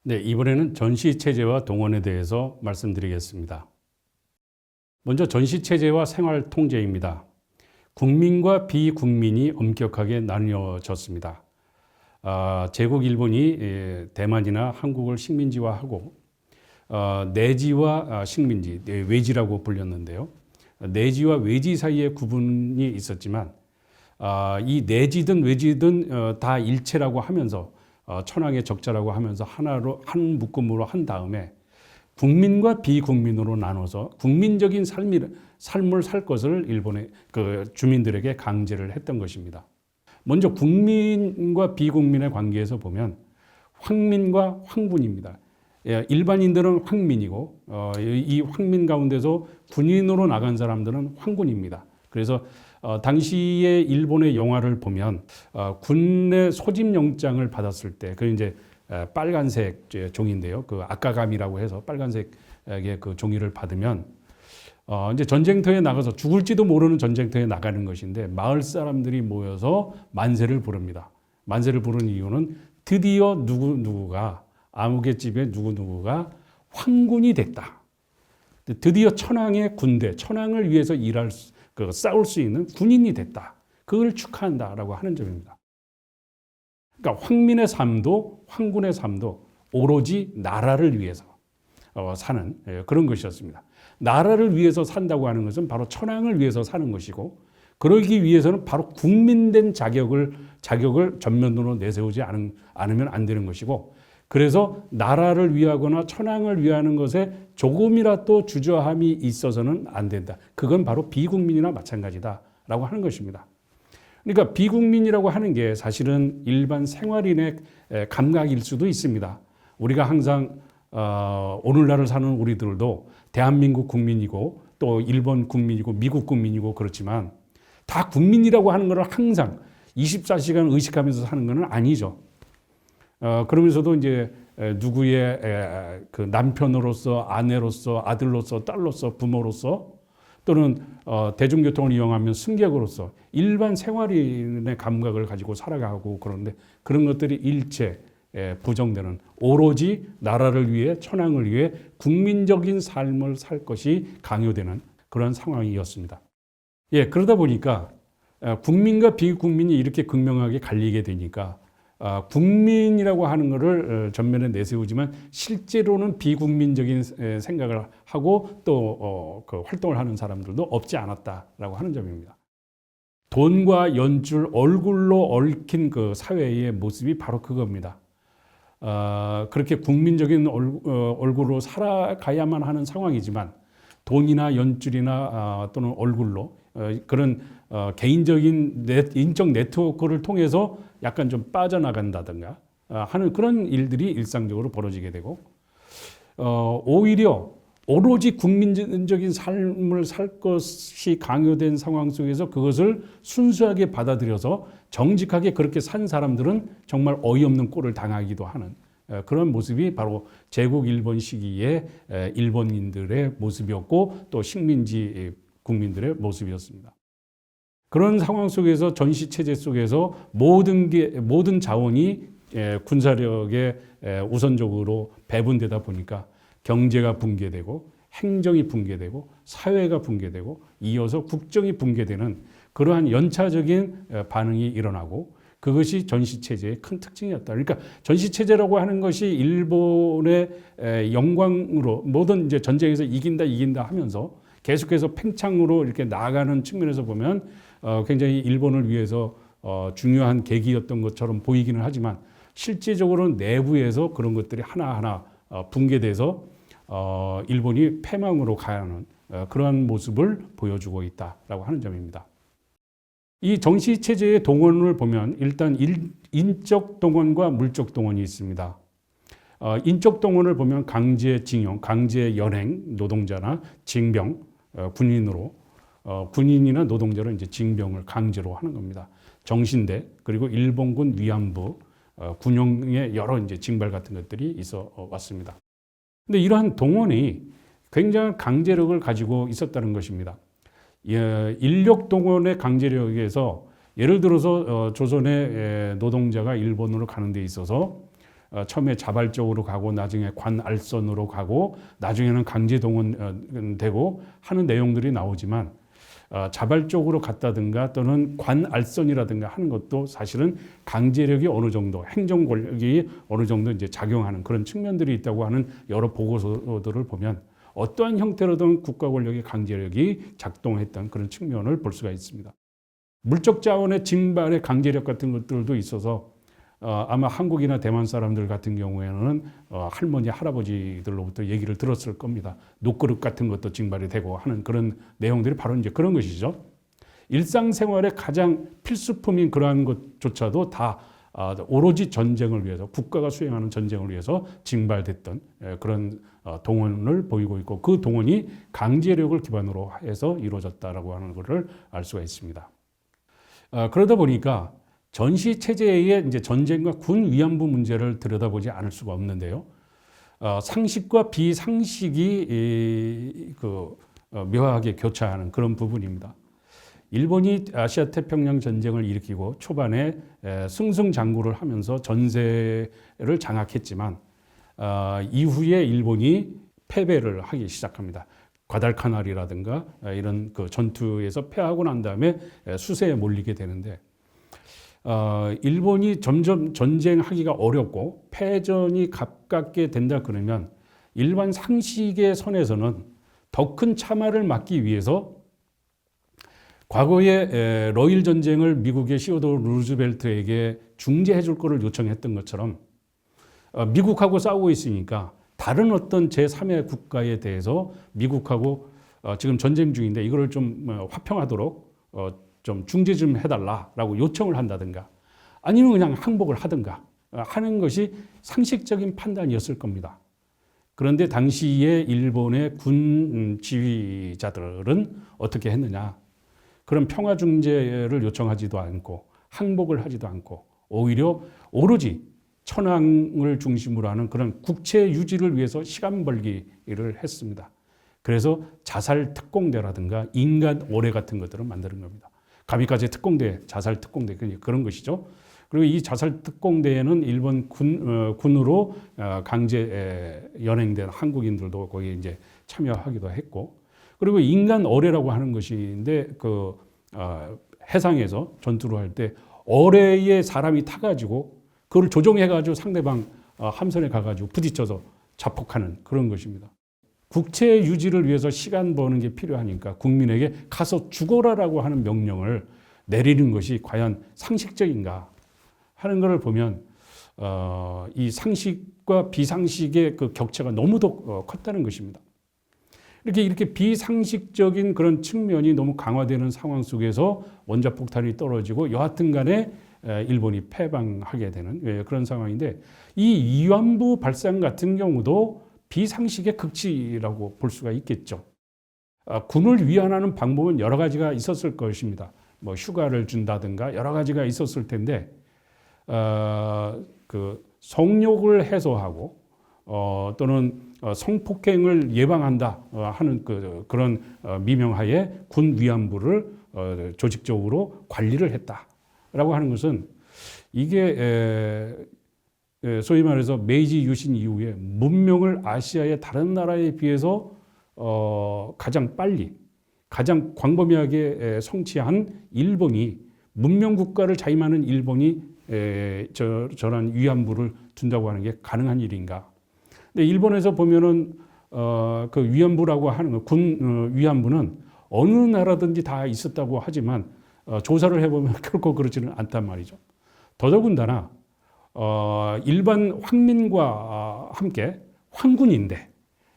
네, 이번에는 전시체제와 동원에 대해서 말씀드리겠습니다. 먼저 전시체제와 생활통제입니다. 국민과 비국민이 엄격하게 나뉘어졌습니다. 제국 일본이 대만이나 한국을 식민지화하고 내지와 식민지, 외지라고 불렸는데요. 내지와 외지 사이에 구분이 있었지만 이 내지든 외지든 다 일체라고 하면서 천황의 적자라고 하면서 하나로 한 묶음으로 한 다음에 국민과 비국민으로 나눠서 국민적인 삶을 살 것을 일본의 그 주민들에게 강제를 했던 것입니다. 먼저 국민과 비국민의 관계에서 보면 황민과 황군입니다. 일반인들은 황민이고 이 황민 가운데서 군인으로 나간 사람들은 황군입니다. 그래서 당시에 일본의 영화를 보면 군의 소집 영장을 받았을 때 그 이제 빨간색 종인데요. 그 악가감이라고 해서 빨간색의 그 종이를 받으면 이제 전쟁터에 나가서 죽을지도 모르는 전쟁터에 나가는 것인데 마을 사람들이 모여서 만세를 부릅니다. 만세를 부르는 이유는 드디어 누구누구가 아무개집에 누구누구가 황군이 됐다. 드디어 천황의 군대, 천황을 위해서 싸울 수 있는 군인이 됐다. 그걸 축하한다라고 하는 점입니다. 그러니까 황민의 삶도 황군의 삶도 오로지 나라를 위해서 사는 그런 것이었습니다. 나라를 위해서 산다고 하는 것은 바로 천황을 위해서 사는 것이고 그러기 위해서는 바로 국민된 자격을 전면으로 내세우지 않으면 안 되는 것이고 그래서 나라를 위하거나 천황을 위하는 것에 조금이라도 주저함이 있어서는 안 된다. 그건 바로 비국민이나 마찬가지다라고 하는 것입니다. 그러니까 비국민이라고 하는 게 사실은 일반 생활인의 감각일 수도 있습니다. 우리가 항상 오늘날을 사는 우리들도 대한민국 국민이고 또 일본 국민이고 미국 국민이고 그렇지만 다 국민이라고 하는 것을 항상 24시간 의식하면서 사는 것은 아니죠. 그러면서도 이제 누구의 그 남편으로서 아내로서 아들로서 딸로서 부모로서 또는 대중교통을 이용하면 승객으로서 일반 생활인의 감각을 가지고 살아가고 그러는데 그런 것들이 일체 부정되는 오로지 나라를 위해 천황을 위해 국민적인 삶을 살 것이 강요되는 그런 상황이었습니다. 그러다 보니까 국민과 비국민이 이렇게 극명하게 갈리게 되니까 국민이라고 하는 것을 전면에 내세우지만 실제로는 비국민적인 생각을 하고 또 그 활동을 하는 사람들도 없지 않았다라고 하는 점입니다. 돈과 연줄, 얼굴로 얽힌 그 사회의 모습이 바로 그겁니다. 그렇게 국민적인 얼굴로 살아가야만 하는 상황이지만 돈이나 연줄이나 또는 얼굴로 그런 개인적인 인적 네트워크를 통해서 약간 좀 빠져나간다든가 하는 그런 일들이 일상적으로 벌어지게 되고 오히려 오로지 국민적인 삶을 살 것이 강요된 상황 속에서 그것을 순수하게 받아들여서 정직하게 그렇게 산 사람들은 정말 어이없는 꼴을 당하기도 하는 그런 모습이 바로 제국 일본 시기의 일본인들의 모습이었고 또 식민지 국민들의 모습이었습니다. 그런 상황 속에서 전시체제 속에서 모든 자원이 군사력에 우선적으로 배분되다 보니까 경제가 붕괴되고 행정이 붕괴되고 사회가 붕괴되고 이어서 국정이 붕괴되는 그러한 연차적인 반응이 일어나고 그것이 전시체제의 큰 특징이었다. 그러니까 전시체제라고 하는 것이 일본의 영광으로 모든 이제 전쟁에서 이긴다 하면서 계속해서 팽창으로 이렇게 나아가는 측면에서 보면 굉장히 일본을 위해서 중요한 계기였던 것처럼 보이기는 하지만 실제적으로는 내부에서 그런 것들이 하나하나 붕괴돼서 일본이 패망으로 가는 그러한 모습을 보여주고 있다라고 하는 점입니다. 이 정시체제의 동원을 보면 일단 인적 동원과 물적 동원이 있습니다. 인적 동원을 보면 강제징용, 강제연행, 노동자나 징병, 군인으로 군인이나 노동자를 이제 징병을 강제로 하는 겁니다. 정신대 그리고 일본군 위안부 군용의 여러 이제 징발 같은 것들이 있어 왔습니다. 근데 이러한 동원이 굉장한 강제력을 가지고 있었다는 것입니다. 인력 동원의 강제력에서 예를 들어서 조선의 노동자가 일본으로 가는 데 있어서 처음에 자발적으로 가고 나중에 관알선으로 가고 나중에는 강제 동원되고 하는 내용들이 나오지만 자발적으로 갔다든가 또는 관알선이라든가 하는 것도 사실은 강제력이 어느 정도 행정 권력이 어느 정도 이제 작용하는 그런 측면들이 있다고 하는 여러 보고서들을 보면 어떠한 형태로든 국가 권력의 강제력이 작동했던 그런 측면을 볼 수가 있습니다. 물적 자원의 징발의 강제력 같은 것들도 있어서 아마 한국이나 대만 사람들 같은 경우에는 할머니, 할아버지들로부터 얘기를 들었을 겁니다. 녹그릇 같은 것도 징발이 되고 하는 그런 내용들이 바로 이제 그런 것이죠. 일상생활의 가장 필수품인 그러한 것조차도 다 오로지 전쟁을 위해서 국가가 수행하는 전쟁을 위해서 징발됐던 그런 동원을 보이고 있고 그 동원이 강제력을 기반으로 해서 이루어졌다라고 하는 것을 알 수가 있습니다. 그러다 보니까 전시 체제의 이제 전쟁과 군 위안부 문제를 들여다보지 않을 수가 없는데요. 상식과 비상식이 묘하게 교차하는 그런 부분입니다. 일본이 아시아 태평양 전쟁을 일으키고 초반에 승승장구를 하면서 전세를 장악했지만 이후에 일본이 패배를 하기 시작합니다. 과달카날이라든가 이런 그 전투에서 패하고 난 다음에 수세에 몰리게 되는데 일본이 점점 전쟁하기가 어렵고 패전이 가깝게 된다 그러면 일반 상식의 선에서는 더 큰 참화를 막기 위해서 과거에 러일 전쟁을 미국의 시어도어 루즈벨트에게 중재해 줄 거를 요청했던 것처럼 미국하고 싸우고 있으니까 다른 어떤 제3의 국가에 대해서 미국하고 지금 전쟁 중인데 이거를 좀 화평하도록 좀 중재 좀 해달라라고 요청을 한다든가 아니면 그냥 항복을 하든가 하는 것이 상식적인 판단이었을 겁니다. 그런데 당시에 일본의 군 지휘자들은 어떻게 했느냐. 그런 평화 중재를 요청하지도 않고 항복을 하지도 않고 오히려 오로지 천황을 중심으로 하는 그런 국채 유지를 위해서 시간 벌기를 했습니다. 그래서 자살 특공대라든가 인간 어뢰 같은 것들을 만드는 겁니다. 가미카제 특공대, 자살 특공대 그런 것이죠. 그리고 이 자살 특공대에는 일본 군으로 강제 연행된 한국인들도 거기에 이제 참여하기도 했고, 그리고 인간 어뢰라고 하는 것인데 해상에서 전투를 할 때 어뢰에 사람이 타가지고 그걸 조종해가지고 상대방 함선에 가가지고 부딪혀서 자폭하는 그런 것입니다. 국채 유지를 위해서 시간 버는 게 필요하니까 국민에게 가서 죽어라라고 하는 명령을 내리는 것이 과연 상식적인가 하는 것을 보면 이 상식과 비상식의 그 격차가 너무도 컸다는 것입니다. 이렇게 비상식적인 그런 측면이 너무 강화되는 상황 속에서 원자폭탄이 떨어지고 여하튼 간에 일본이 패방하게 되는 그런 상황인데 이 위안부 발상 같은 경우도 비상식의 극치라고 볼 수가 있겠죠. 군을 위안하는 방법은 여러 가지가 있었을 것입니다. 뭐 휴가를 준다든가 여러 가지가 있었을 텐데 그 성욕을 해소하고 또는 성폭행을 예방한다 하는 그런 미명하에 군 위안부를 조직적으로 관리를 했다라고 하는 것은 이게 소위 말해서 메이지 유신 이후에 문명을 아시아의 다른 나라에 비해서 가장 빨리 가장 광범위하게 성취한 일본이 문명 국가를 자임하는 일본이 저런 위안부를 둔다고 하는 게 가능한 일인가? 근데 일본에서 보면은 그 위안부라고 하는 군 위안부는 어느 나라든지 다 있었다고 하지만 조사를 해보면 결코 그렇지는 않단 말이죠. 더더군다나 일반 황민과 함께 황군인데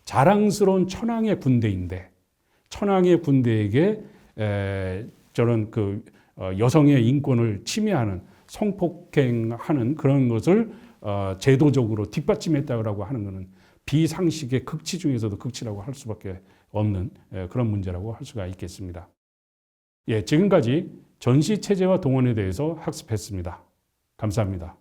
자랑스러운 천황의 군대인데 천황의 군대에게 저런 그 여성의 인권을 침해하는 성폭행하는 그런 것을 제도적으로 뒷받침했다고 하는 것은 비상식의 극치 중에서도 극치라고 할 수밖에 없는 그런 문제라고 할 수가 있겠습니다. 예, 지금까지 전시 체제와 동원에 대해서 학습했습니다. 감사합니다.